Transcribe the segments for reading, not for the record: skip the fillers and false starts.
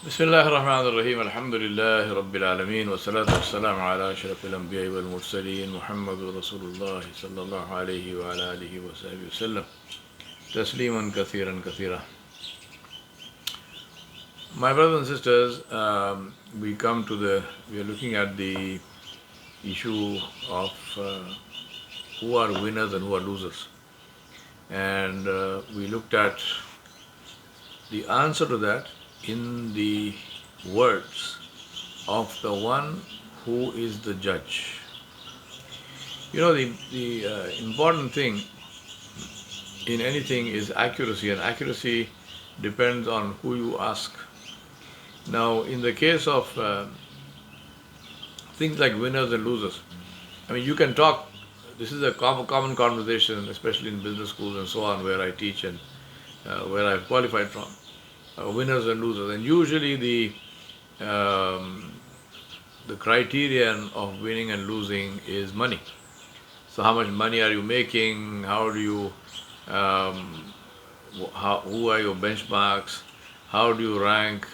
بسم الله الرحمن الرحيم الحمد لله رب العالمين والصلاة والسلام على أشرف الأنبياء والمرسلين محمد رسول الله صلى الله عليه وعلى آله وصحبه وسلم تسليما كثيرا كثيرا. My brothers and sisters, we are looking at the issue of who are winners and who are losers. And we looked at the answer to that in the words of the one who is the judge. You know, the important thing in anything is accuracy, and accuracy depends on who you ask. Now, in the case of things like winners and losers, I mean, you can talk. This is a common conversation, especially in business schools and so on, where I teach and where I've qualified from. Winners and losers, and usually the criterion of winning and losing is money. So, how much money are you making? How do you who are your benchmarks? How do you rank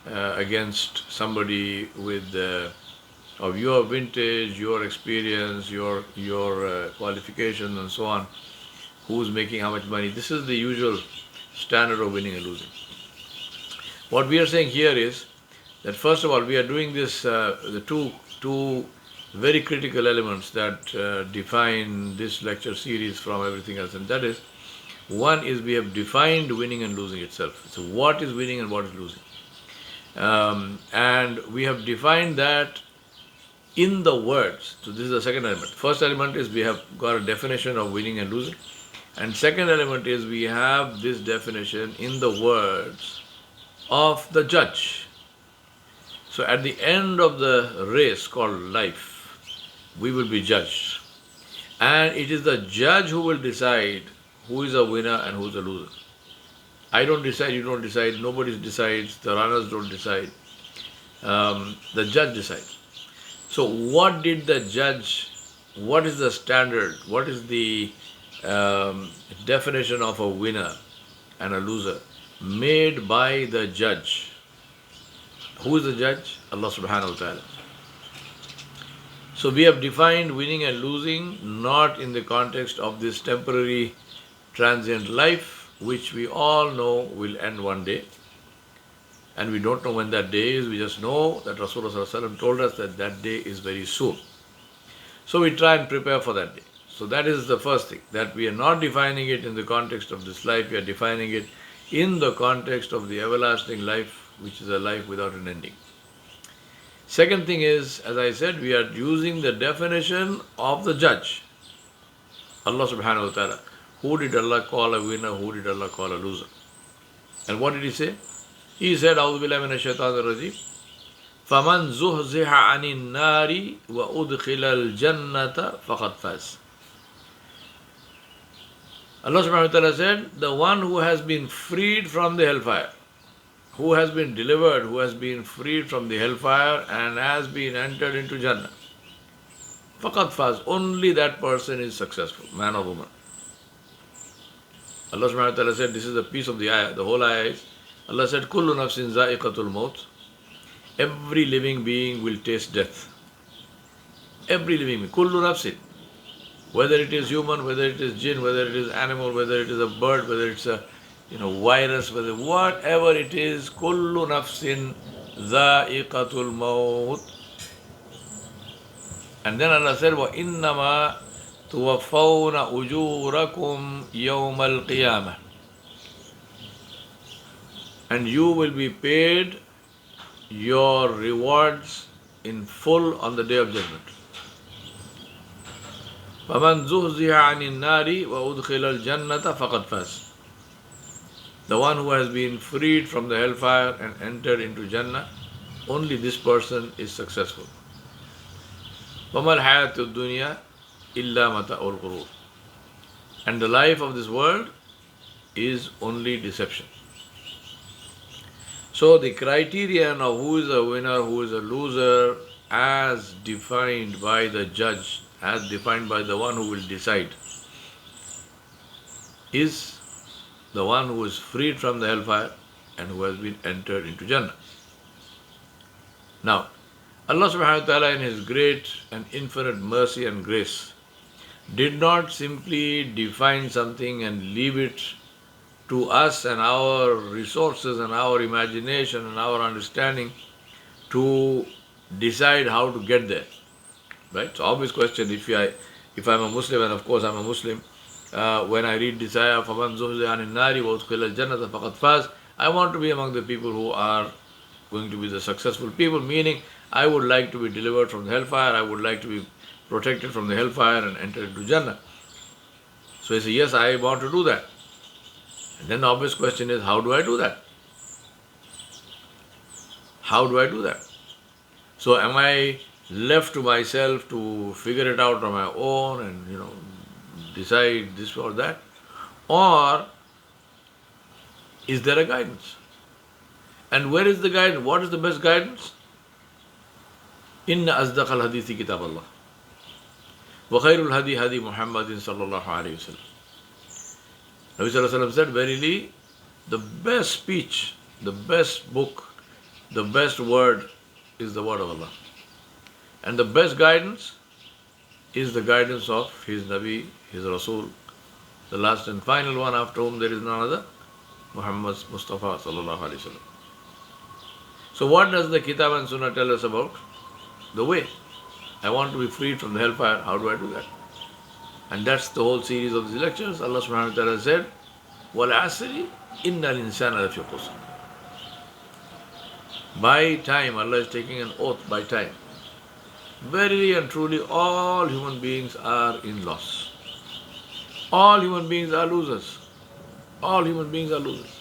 against somebody with of your vintage, your experience, your qualifications, and so on? Who's making how much money? This is the usual standard of winning and losing. What we are saying here is that first of all, we are doing this, the two very critical elements that define this lecture series from everything else, and that is, one is we have defined winning and losing itself. So what is winning and what is losing? And we have defined that in the words. So this is the second element. First element is we have got a definition of winning and losing. And second element is we have this definition in the words of the judge. So at the end of the race called life, we will be judged. And it is the judge who will decide who is a winner and who is a loser. I don't decide, you don't decide, nobody decides, the runners don't decide. The judge decides. So what did the judge, what is the standard, what is the definition of a winner and a loser made by the judge? Who is the judge? Allah subhanahu wa ta'ala. So we have defined winning and losing not in the context of this temporary transient life, which we all know will end one day. And we don't know when that day is, we just know that Rasulullah told us that that day is very soon. So we try and prepare for that day. So that is the first thing, that we are not defining it in the context of this life, we are defining it in the context of the everlasting life, which is a life without an ending. Second thing is, as I said, we are using the definition of the judge, Allah subhanahu wa ta'ala. Who did Allah call a winner? Who did Allah call a loser? And what did He say? He said, A'udhu billahi minash shaitanir rajim. فَمَنْ زُحْزِحَ عَنِ النَّارِ وَأُدْخِلَ الْجَنَّةَ فَقَدْ فَازَ. Allah subhanahu wa ta'ala said, the one who has been freed from the hellfire, who has been delivered, who has been freed from the hellfire and has been entered into Jannah. فَقَدْ فَازَ. Only that person is successful, man or woman. Allah subhanahu wa ta'ala said, this is the piece of the ayah, the whole ayah is, Allah said, كُلُّ نَفْسٍ زَائِقَةُ الْمَوْتِ. Every living being will taste death. Every living being, كُلُّ نَفْسٍ. Whether it is human, whether it is jinn, whether it is animal, whether it is a bird, whether it's a virus, whatever it is, كُلُّ نَفْسٍ ذَائِقَةُ الْمَوْتِ. And then Allah said, وَإِنَّمَا تُوَفَّوْنَ أُجُورَكُمْ يَوْمَ الْقِيَامَةِ. And you will be paid your rewards in full on the day of judgment. فَمَنْ زُحْزِحَ عَنِ النَّارِ وَأُدْخِلَ الْجَنَّةَ فَقَدْ فَازَ. The one who has been freed from the hellfire and entered into Jannah, only this person is successful. وَمَا الْحَيَاةُ الدُّنْيَا إِلَّا مَتَاعُ الْغُرُورِ. And the life of this world is only deception. So the criterion of who is a winner, who is a loser, as defined by the judge, as defined by the one who will decide, is the one who is freed from the hellfire and who has been entered into Jannah. Now, Allah subhanahu wa ta'ala in His great and infinite mercy and grace did not simply define something and leave it to us and our resources and our imagination and our understanding to decide how to get there. Right? So obvious question, if I'm a Muslim, and of course I'm a Muslim, when I read this ayah, فَمَنْ زُحْزِحَ عَنِ النَّارِ وَأُدْخِلَ الْجَنَّةَ فَقَدْ فَازَ, I want to be among the people who are going to be the successful people, meaning I would like to be delivered from the hellfire, I would like to be protected from the hellfire and enter into Jannah. So he says, yes, I want to do that. And then the obvious question is, how do I do that? How do I do that? So am I left to myself to figure it out on my own and, decide this or that? Or is there a guidance? And where is the guidance? What is the best guidance? Inna asdaqal hadithi kitab Allah. Wa khairul hadi hadi Muhammadin sallallahu alayhi wa sallam. Nabi sallallahu alayhi wa sallam said, verily, the best speech, the best book, the best word is the word of Allah. And the best guidance is the guidance of His Nabi, His Rasul, the last and final one after whom there is none other, Muhammad Mustafa sallallahu alayhi wa sallam. So what does the Kitab and Sunnah tell us about? The way. I want to be freed from the hellfire. How do I do that? And that's the whole series of these lectures. Allah subhanahu wa ta'ala said, وَالْعَصْرِ إِنَّ الْإِنسَانَ لَفِي خُسْرٍ. By time, Allah is taking an oath by time. Verily and truly, all human beings are in loss. All human beings are losers. All human beings are losers.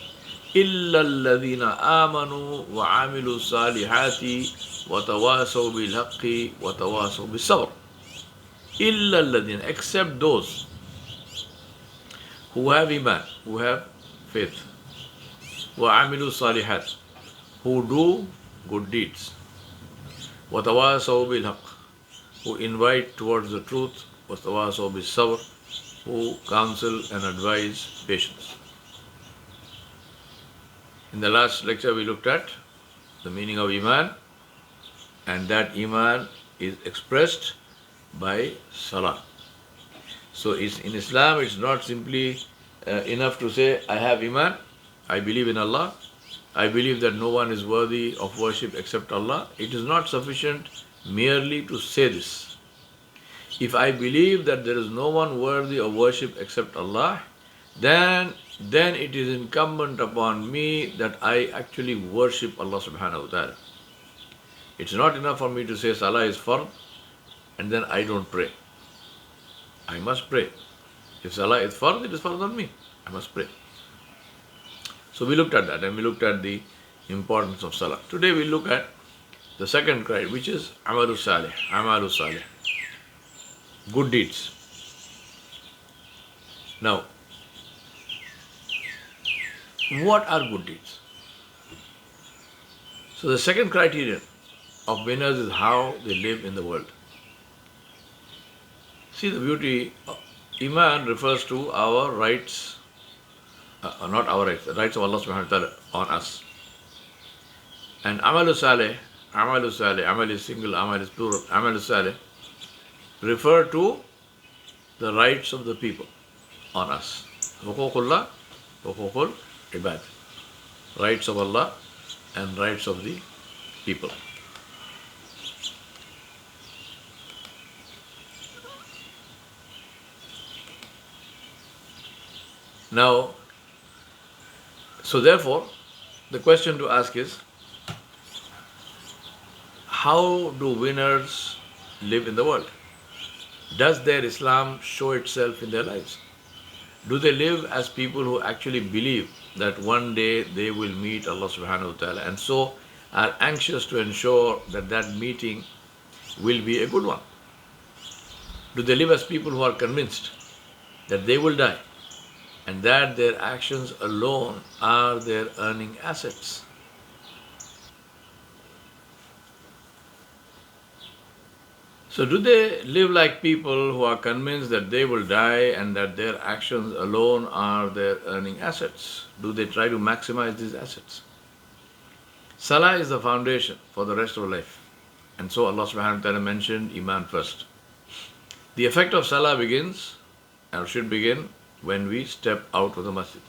إِلَّا الَّذِينَ آمَنُوا وَعَمِلُوا الصَّالِحَاتِ وَتَوَاصَوْا بِالْحَقِّ وَتَوَاصَوْا بِالصَّبْرِ. إِلَّا الَّذِينَ, except those who have iman, who have faith, وَعَمِلُوا الصَّالِحَاتِ, who do good deeds, وَتَوَاصَوْا بِالْحَقِّ, who invite towards the truth, وَتَوَاصَوْا بِالصَّبْرِ, who counsel and advise patience. In the last lecture we looked at the meaning of iman, and that iman is expressed by salah. So in Islam it's not simply enough to say, I have iman, I believe in Allah, I believe that no one is worthy of worship except Allah. It is not sufficient merely to say this. If I believe that there is no one worthy of worship except Allah, then it is incumbent upon me that I actually worship Allah subhanahu wa ta'ala. It's not enough for me to say Salah is fard and then I don't pray. I must pray. If Salah is fard, it is fard on me. I must pray. So we looked at that, and we looked at the importance of Salah. Today we look at the second criteria, which is Amalu Salih. Amalu Salih. Good deeds. Now, what are good deeds? So the second criterion of winners is how they live in the world. See the beauty. Iman refers to our rights, not our rights, the rights of Allah subhanahu wa ta'ala on us. And Amalu Saleh, Amal is single, Amal is plural, Amalu Saleh, refer to the rights of the people on us. Huququllah, huququl ibad. Rights of Allah and rights of the people. Now, so therefore, the question to ask is, how do winners live in the world? Does their Islam show itself in their lives? Do they live as people who actually believe that one day they will meet Allah subhanahu wa ta'ala, and so are anxious to ensure that that meeting will be a good one? Do they live as people who are convinced that they will die and that their actions alone are their earning assets? So do they live like people who are convinced that they will die and that their actions alone are their earning assets? Do they try to maximize these assets? Salah is the foundation for the rest of life. And so Allah subhanahu wa ta'ala mentioned Iman first. The effect of Salah begins, or should begin, when we step out of the masjid.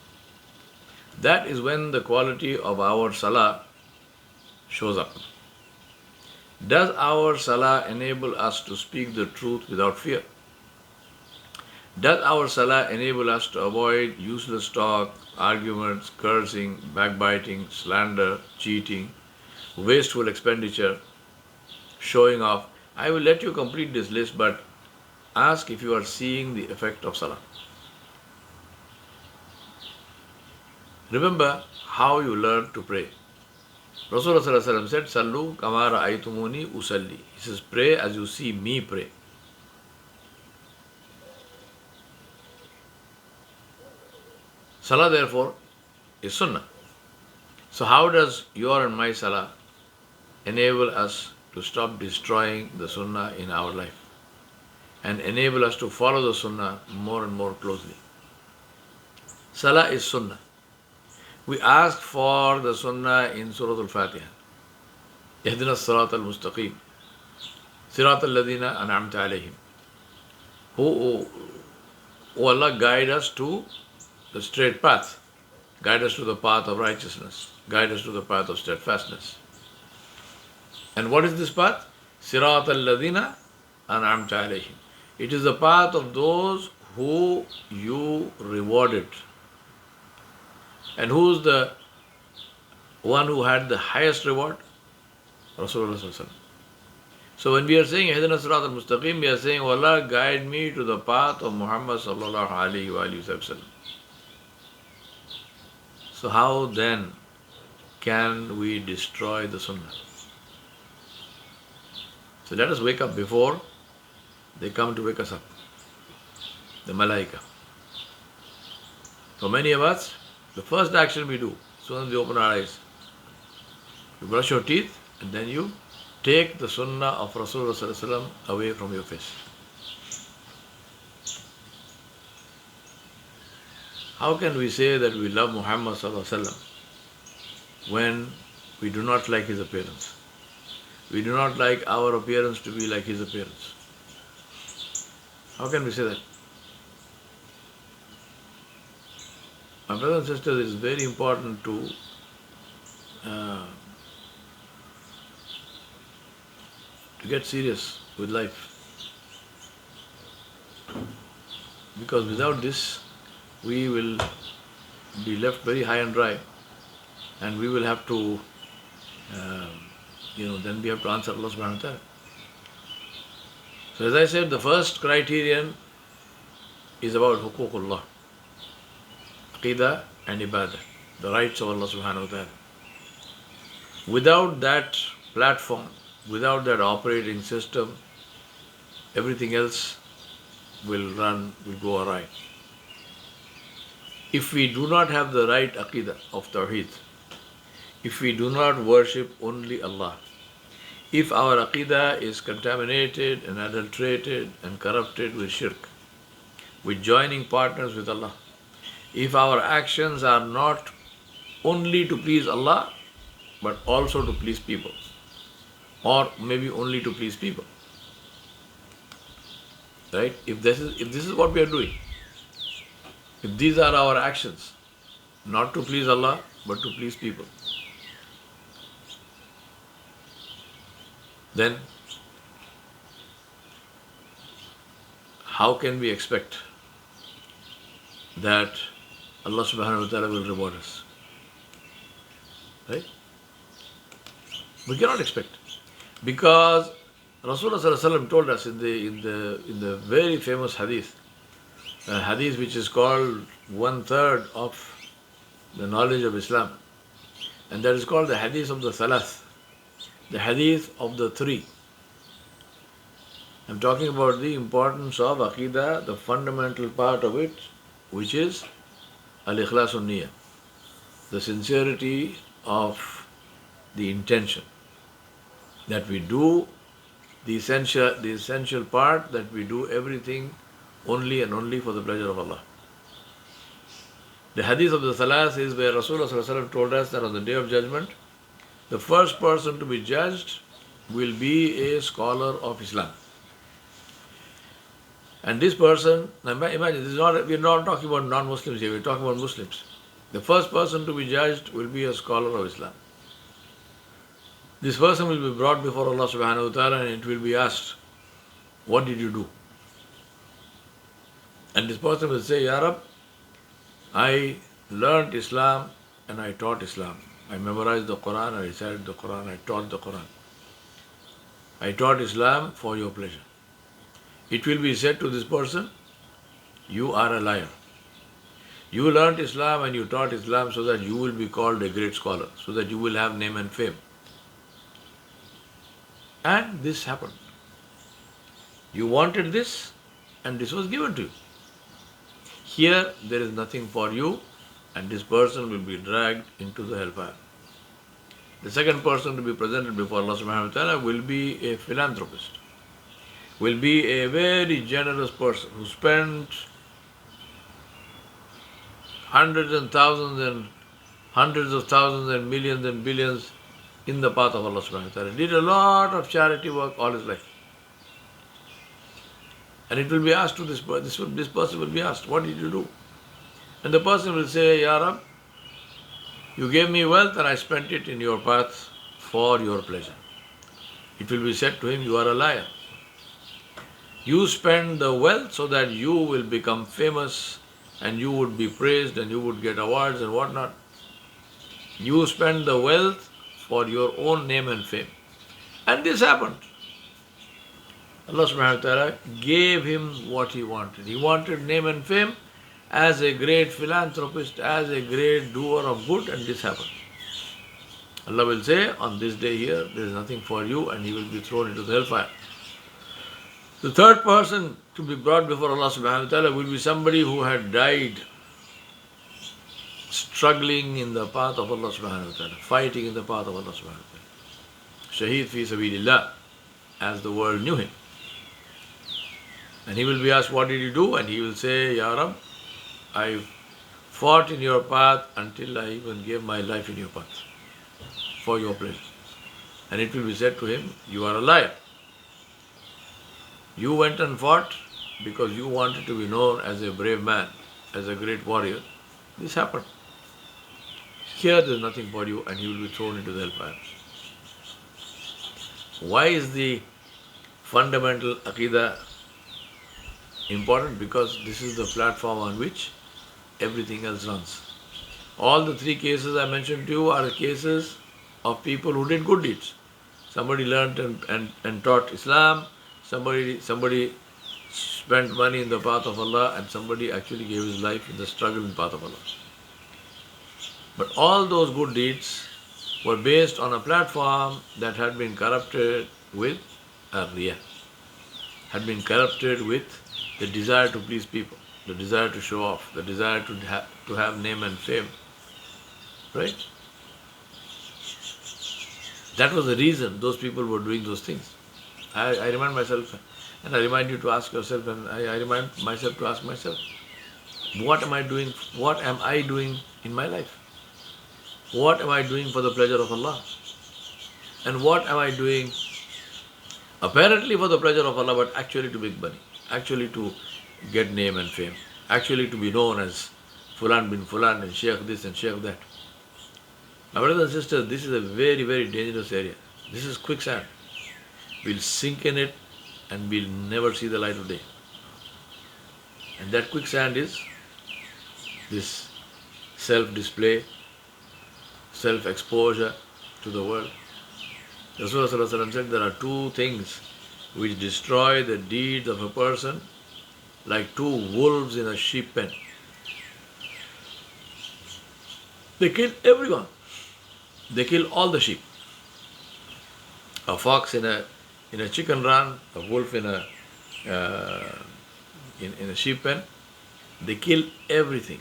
That is when the quality of our Salah shows up. Does our Salah enable us to speak the truth without fear? Does our Salah enable us to avoid useless talk, arguments, cursing, backbiting, slander, cheating, wasteful expenditure, showing off? I will let you complete this list, but ask if you are seeing the effect of Salah. Remember how you learned to pray. Rasulullah said, Sallu kama ra'aytumuni usalli. He says, pray as you see me pray. Salah, therefore, is sunnah. So how does your and my salah enable us to stop destroying the sunnah in our life and enable us to follow the sunnah more and more closely? Salah is sunnah. We ask for the sunnah in Surah Al-Fatiha. Ihdina as-sirat al-mustaqim. Sirat al-ladina an'amta alayhim. Oh Allah, guide us to the straight path. Guide us to the path of righteousness. Guide us to the path of steadfastness. And what is this path? Sirat al-ladina an'amta alayhim. It is the path of those who you rewarded. And who is the one who had the highest reward? Rasulullah. So when we are saying Ihdina as-sirat al-mustaqim, we are saying, oh Allah, guide me to the path of Muhammad sallallahu alayhi wa sallam. So how then can we destroy the sunnah? So let us wake up before they come to wake us up. The malaika. For many of us, the first action we do, as soon as we open our eyes, you brush your teeth and then you take the sunnah of Rasulullah away from your face. How can we say that we love Muhammad when we do not like his appearance? We do not like our appearance to be like his appearance. How can we say that? My brothers and sisters, it is very important to get serious with life. Because without this, we will be left very high and dry, and we will have to, then we have to answer Allah subhanahu wa ta'ala. So as I said, the first criterion is about huququllah, aqidah and ibadah, the rights of Allah subhanahu wa ta'ala. Without that platform, without that operating system, everything else will go awry. If we do not have the right aqidah of Tawheed, if we do not worship only Allah, if our aqidah is contaminated and adulterated and corrupted with shirk, with joining partners with Allah, if our actions are not only to please Allah, but also to please people, or maybe only to please people, right? If this is what we are doing, if these are our actions, not to please Allah, but to please people, then how can we expect that Allah subhanahu wa ta'ala will reward us? Right? We cannot expect. Because Rasulullah sallallahu alaihi wasallam told us in the very famous hadith, a hadith which is called 1/3 of the knowledge of Islam, and that is called the hadith of the Thalath, the hadith of the three. I'm talking about the importance of Aqidah, the fundamental part of it, which is al-ikhlasun niyyah, the sincerity of the intention, that we do the essential part, that we do everything only and only for the pleasure of Allah. The hadith of the Thalath is where Rasulullah ﷺ told us that on the Day of Judgment, the first person to be judged will be a scholar of Islam. And this person, imagine, we're not talking about non-Muslims here, we're talking about Muslims. The first person to be judged will be a scholar of Islam. This person will be brought before Allah subhanahu wa ta'ala and it will be asked, what did you do? And this person will say, Ya Rab, I learned Islam and I taught Islam. I memorized the Quran, I recited the Quran, I taught the Quran. I taught Islam for your pleasure. It will be said to this person, you are a liar. You learned Islam and you taught Islam so that you will be called a great scholar, so that you will have name and fame. And this happened. You wanted this and this was given to you. Here there is nothing for you and this person will be dragged into the hellfire. The second person to be presented before Allah subhanahu wa ta'ala will be a philanthropist, will be a very generous person who spent hundreds and thousands and hundreds of thousands and millions and billions in the path of Allah subhanahu wa ta'ala. Did a lot of charity work all his life. And it will be asked to this person will be asked, what did you do? And the person will say, Ya Rab, you gave me wealth and I spent it in your path for your pleasure. It will be said to him, you are a liar. You spend the wealth so that you will become famous and you would be praised and you would get awards and whatnot. You spend the wealth for your own name and fame. And this happened. Allah subhanahu wa ta'ala gave him what he wanted. He wanted name and fame as a great philanthropist, as a great doer of good, and this happened. Allah will say, on this day here, there is nothing for you, and he will be thrown into the hellfire. The third person to be brought before Allah subhanahu wa ta'ala will be somebody who had died struggling in the path of Allah subhanahu wa ta'ala, fighting in the path of Allah subhanahu wa ta'ala. Shaheed fi sabilillah, as the world knew him. And he will be asked, what did you do? And he will say, Ya Rab, I fought in your path until I even gave my life in your path for your pleasure. And it will be said to him, you are a liar. You went and fought because you wanted to be known as a brave man, as a great warrior. This happened. Here there is nothing for you and you will be thrown into the hellfire. Why is the fundamental Aqidah important? Because this is the platform on which everything else runs. All the three cases I mentioned to you are cases of people who did good deeds. Somebody learned and taught Islam, somebody spent money in the path of Allah, and somebody actually gave his life in the struggle in the path of Allah. But all those good deeds were based on a platform that had been corrupted with riya, had been corrupted with the desire to please people, the desire to show off, the desire to have name and fame. Right? That was the reason those people were doing those things. I remind myself, and I remind you to ask yourself, and I remind myself to ask myself, what am I doing? What am I doing in my life? What am I doing for the pleasure of Allah? And what am I doing apparently for the pleasure of Allah, but actually to make money, actually to get name and fame, actually to be known as Fulan bin Fulan and Sheikh this and Sheikh that. My brothers and sisters, this is a very, very dangerous area. This is quicksand. We'll sink in it and we'll never see the light of day. And that quicksand is this self-display, self-exposure to the world. Rasulullah said there are two things which destroy the deeds of a person like two wolves in a sheep pen. They kill everyone. They kill all the sheep. A fox in a chicken run, a wolf in a sheep pen. They kill everything.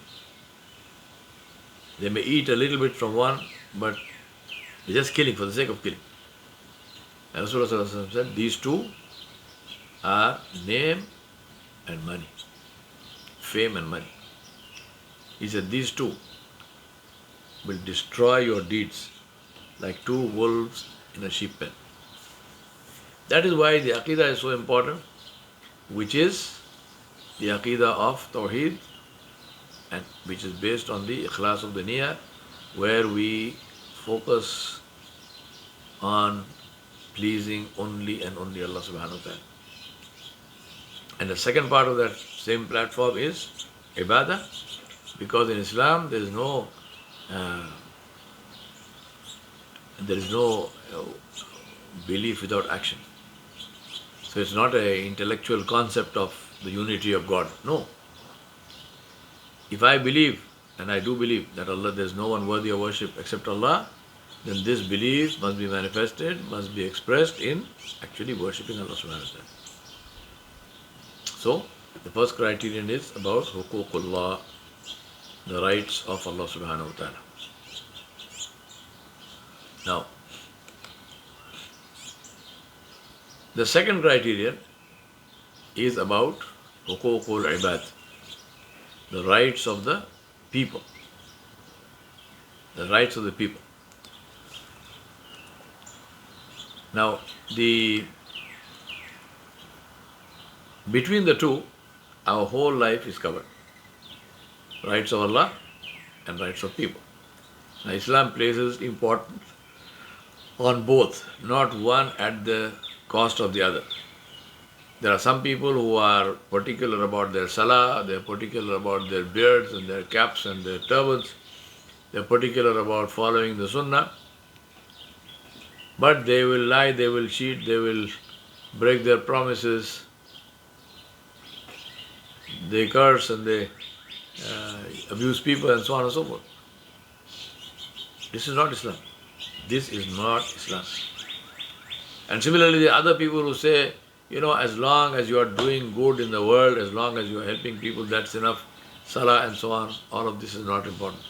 They may eat a little bit from one, but they're just killing for the sake of killing. And Rasulullah said, these two are name and money, fame and money. He said, these two will destroy your deeds like two wolves in a sheep pen. That is why the Aqidah is so important, which is the Aqidah of Tawheed, and which is based on the Ikhlas of the Niyyah, where we focus on pleasing only and only Allah subhanahu wa ta'ala. And the second part of that same platform is Ibadah, because in Islam there is no belief without action. So it's not an intellectual concept of the unity of God. No. If I believe, and I do believe, that Allah, there is no one worthy of worship except Allah, then this belief must be manifested, must be expressed in actually worshipping Allah subhanahu wa ta'ala. So, the first criterion is about huququllah, the rights of Allah subhanahu wa ta'ala. Now, the second criterion is about huququl ibad, the rights of the people. The rights of the people. Now, between the two, our whole life is covered. Rights of Allah and rights of people. Now, Islam places importance on both, not one at the cost of the other. There are some people who are particular about their salah, they are particular about their beards and their caps and their turbans, they are particular about following the sunnah, but they will lie, they will cheat, they will break their promises, they curse and they abuse people and so on and so forth. This is not Islam. This is not Islam. And similarly, the other people who say, as long as you are doing good in the world, as long as you are helping people, that's enough. Salah and so on, all of this is not important.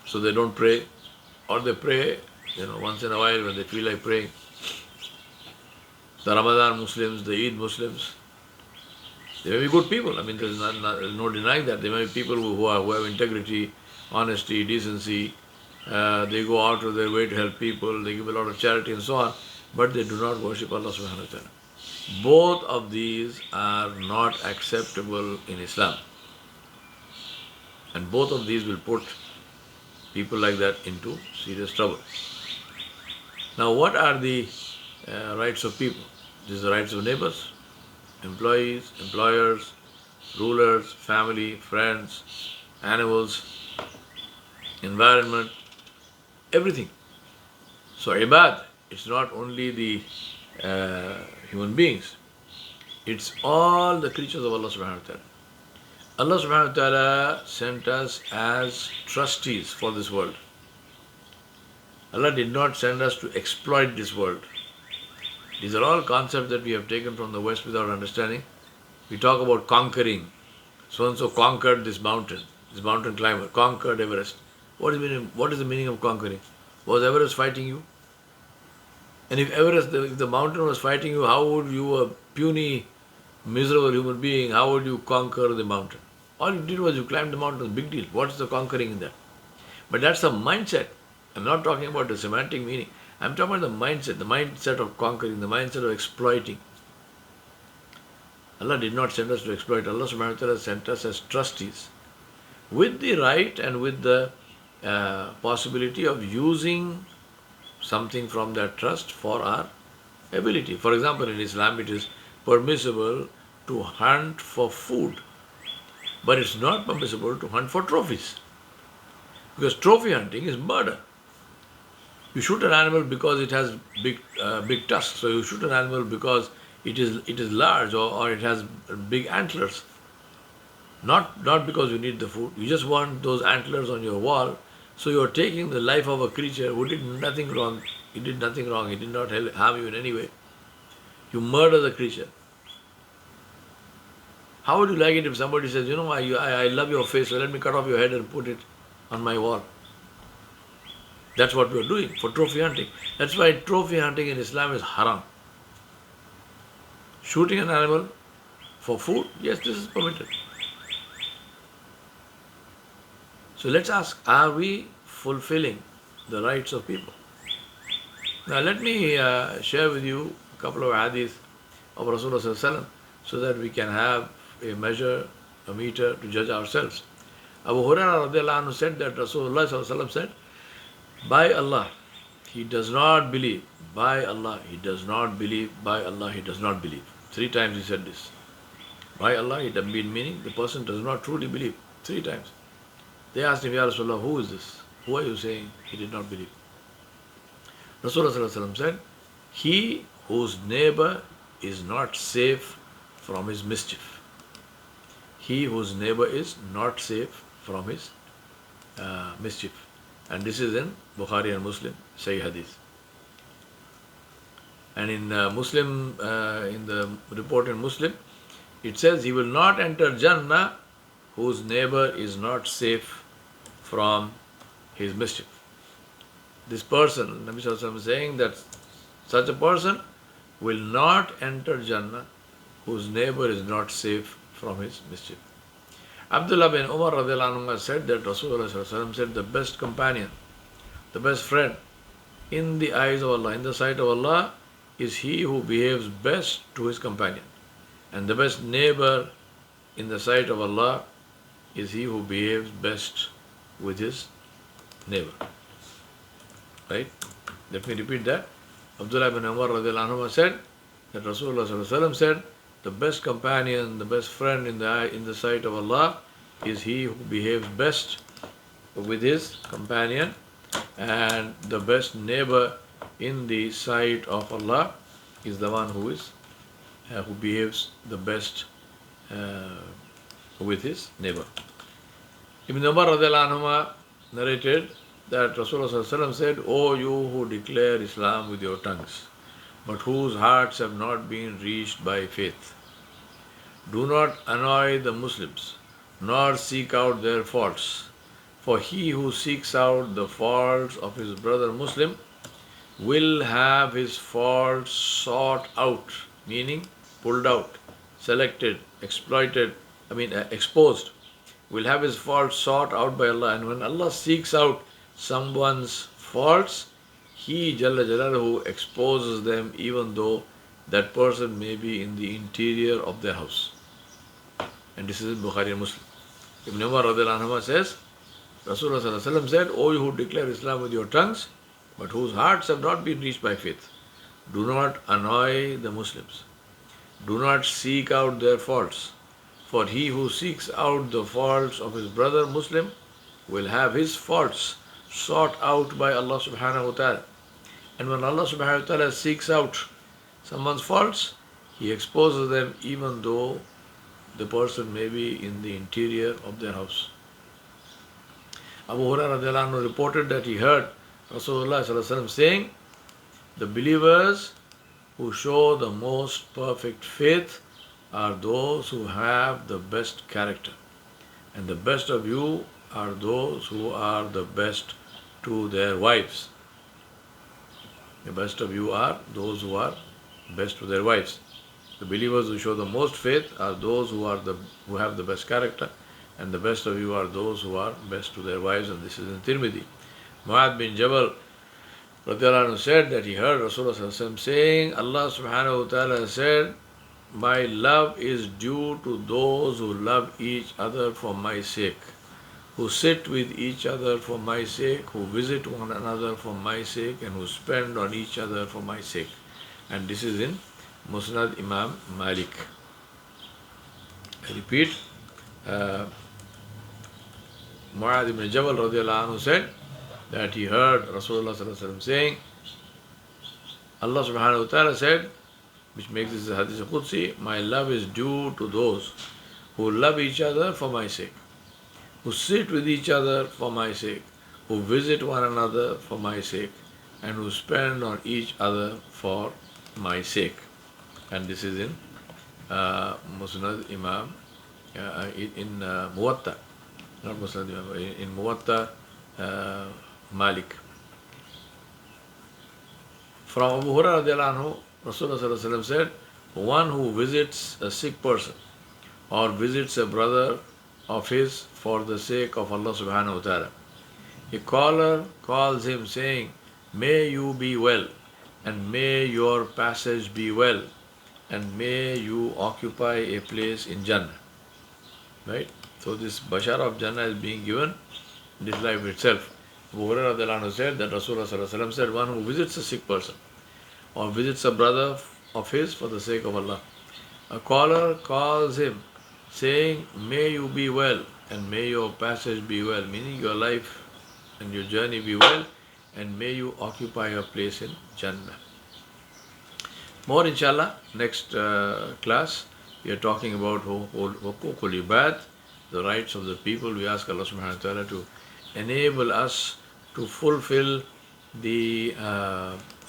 So they don't pray, or they pray, once in a while when they feel like praying. The Ramadan Muslims, the Eid Muslims, they may be good people. I mean, there's no denying that. They may be people who have integrity, honesty, decency. They go out of their way to help people. They give a lot of charity and so on. But they do not worship Allah subhanahu wa ta'ala. Both of these are not acceptable in Islam. And both of these will put people like that into serious trouble. Now, what are the rights of people? These are the rights of neighbors, employees, employers, rulers, family, friends, animals, environment, everything. So, ibad, it's not only the human beings, it's all the creatures of Allah subhanahu wa ta'ala. Allah subhanahu wa ta'ala sent us as trustees for this world. Allah did not send us to exploit this world. These are all concepts that we have taken from the West without understanding. We talk about conquering. So-and-so conquered this mountain climber, conquered Everest. What is the meaning of conquering? Was Everest fighting you? And if the mountain was fighting you, how would you, a puny, miserable human being, how would you conquer the mountain? All you did was you climbed the mountain, big deal. What's the conquering in that? But that's a mindset. I'm not talking about the semantic meaning. I'm talking about the mindset of conquering, the mindset of exploiting. Allah did not send us to exploit. Allah subhanahu wa ta'ala sent us as trustees, with the right and with the possibility of using something from that trust for our ability. For example, in Islam it is permissible to hunt for food, but it's not permissible to hunt for trophies, because trophy hunting is murder. You shoot an animal because it has big tusks, so you shoot an animal because it is large or it has big antlers. Not because you need the food. You just want those antlers on your wall. So you are taking the life of a creature who did nothing wrong. He did nothing wrong. He did not harm you in any way. You murder the creature. How would you like it if somebody says, I love your face, so let me cut off your head and put it on my wall? That's what we are doing for trophy hunting. That's why trophy hunting in Islam is haram. Shooting an animal for food, yes, this is permitted. So let's ask, are we fulfilling the rights of people? Now let me share with you a couple of hadith of Rasulullah sallallahu alaihi wasallam so that we can have a measure, a meter to judge ourselves. Abu Hurairah radiallahu anhu said that Rasulullah sallallahu alaihi wasallam said, by Allah, he does not believe. By Allah, he does not believe. By Allah, he does not believe. 3 times he said this. By Allah, it doesn't mean meaning the person does not truly believe. 3 times. They asked him, Ya Rasulullah, who is this? Who are you saying he did not believe? Rasulullah sallallahu alaihi wasallam said, he whose neighbor is not safe from his mischief. He whose neighbor is not safe from his mischief. And this is in Bukhari and Muslim, Sahih Hadith. And in Muslim, in the report in Muslim, it says he will not enter Jannah whose neighbor is not safe from his mischief. This person, Nabi Sallallahu Alaihi Wasallam is saying that such a person will not enter Jannah whose neighbor is not safe from his mischief. Abdullah bin Umar radiallahu anhu said that Rasulullah Sallallahu Alaihi Wasallam said the best companion, the best friend in the eyes of Allah, in the sight of Allah, is he who behaves best to his companion. And the best neighbor in the sight of Allah is he who behaves best with his neighbor. Right? Let me repeat that. Abdullah bin Umar radiallahu anhu said that Rasulullah sallallahu alaihi wasallam said, the best companion, the best friend in the sight of Allah is he who behaves best with his companion, and the best neighbor in the sight of Allah is the one who behaves the best with his neighbor. Ibn Umar radiallahu anhu narrated that Rasulullah sallallahu alaihi wasallam said, O you who declare Islam with your tongues, but whose hearts have not been reached by faith, do not annoy the Muslims, nor seek out their faults. For he who seeks out the faults of his brother Muslim will have his faults sought out, meaning pulled out, selected, exposed. Will have his faults sought out by Allah. And when Allah seeks out someone's faults, He, Jalla Jalaluhu, exposes them even though that person may be in the interior of their house. And this is in Bukhari and Muslim. Ibn Umar radiallahu anhu says, Rasulullah sallallahu alaihi wasallam said, O you who declare Islam with your tongues, but whose hearts have not been reached by faith, do not annoy the Muslims. Do not seek out their faults. For he who seeks out the faults of his brother Muslim will have his faults sought out by Allah subhanahu wa ta'ala. And when Allah subhanahu wa ta'ala seeks out someone's faults, He exposes them even though the person may be in the interior of their house. Abu Hurairah radiallahu anhu reported that he heard Rasulullah sallallahu alaihi wasallam saying, the believers who show the most perfect faith are those who have the best character, and the best of you are those who are the best to their wives. The best of you are those who are best to their wives. The believers who show the most faith are those who have the best character, and the best of you are those who are best to their wives. And this is in Tirmidhi. Mu'adh bin Jabal radiallahu anhu said that he heard Rasulullah sallallahu alaihi wasallam saying, Allah subhanahu wa ta'ala said, my love is due to those who love each other for my sake, who sit with each other for my sake, who visit one another for my sake, and who spend on each other for my sake. And this is in Musnad Imam Malik. I repeat, Mu'adh ibn Jabal radiallahu anhu said that he heard Rasulullah sallallahu alaihi wasallam saying, Allah subhanahu wa ta'ala said, which makes this a hadith Qudsi, my love is due to those who love each other for my sake, who sit with each other for my sake, who visit one another for my sake, and who spend on each other for my sake. And this is in Musnad Imam, in Muwatta, not Musnad Imam, in Muwatta Malik. From Abu Hurairah radiallahu anhu, Rasulullah sallallahu alaihi wasallam said, one who visits a sick person or visits a brother of his for the sake of Allah subhanahu wa ta'ala, a caller calls him saying, may you be well, and may your passage be well, and may you occupy a place in Jannah. Right? So this bashar of Jannah is being given in this life itself. Abu Hurairah said that Rasulullah said, one who visits a sick person or visits a brother of his for the sake of Allah, a caller calls him saying, may you be well and may your passage be well, meaning your life and your journey be well, and may you occupy a place in Jannah. More inshallah, next class, we are talking about Hukukul Ibad, the rights of the people. We ask Allah subhanahu wa ta'ala to enable us to fulfill the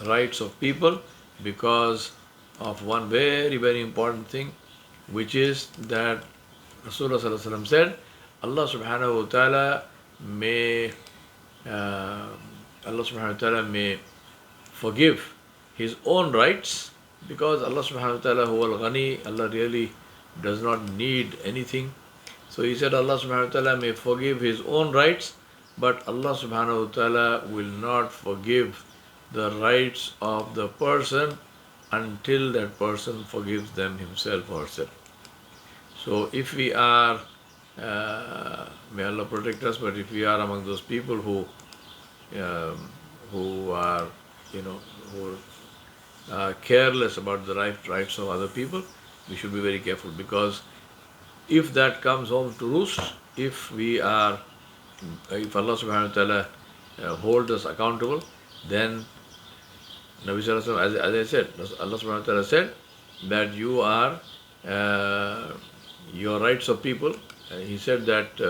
rights of people because of one very, very important thing, which is that Rasulullah sallallahu alaihi wasallam said, Allah subhanahu wa ta'ala may forgive his own rights, because Allah subhanahu wa ta'ala huwal ghani, Allah really does not need anything. So he said Allah subhanahu wa ta'ala may forgive his own rights, but Allah subhanahu wa ta'ala will not forgive the rights of the person until that person forgives them himself or herself. So if we are, may Allah protect us, but if we are among those people who are, who are careless about the rights of other people, we should be very careful, because if that comes home to roost, if Allah subhanahu wa ta'ala holds us accountable, then Nabi Sallallahu Alaihi Wasallam, as I said, Allah subhanahu wa ta'ala said that you are your rights of people. He said that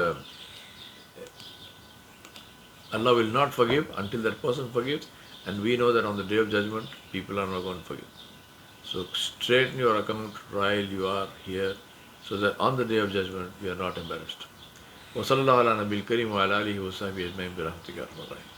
Allah will not forgive until that person forgives, and we know that on the day of judgment, people are not going to forgive. So straighten your account while you are here, so that on the day of judgment, we are not embarrassed. وصلى الله على نبي الكريم وعلى آله وصحبه أجمعين برحمتك يا أرحم الراحمين.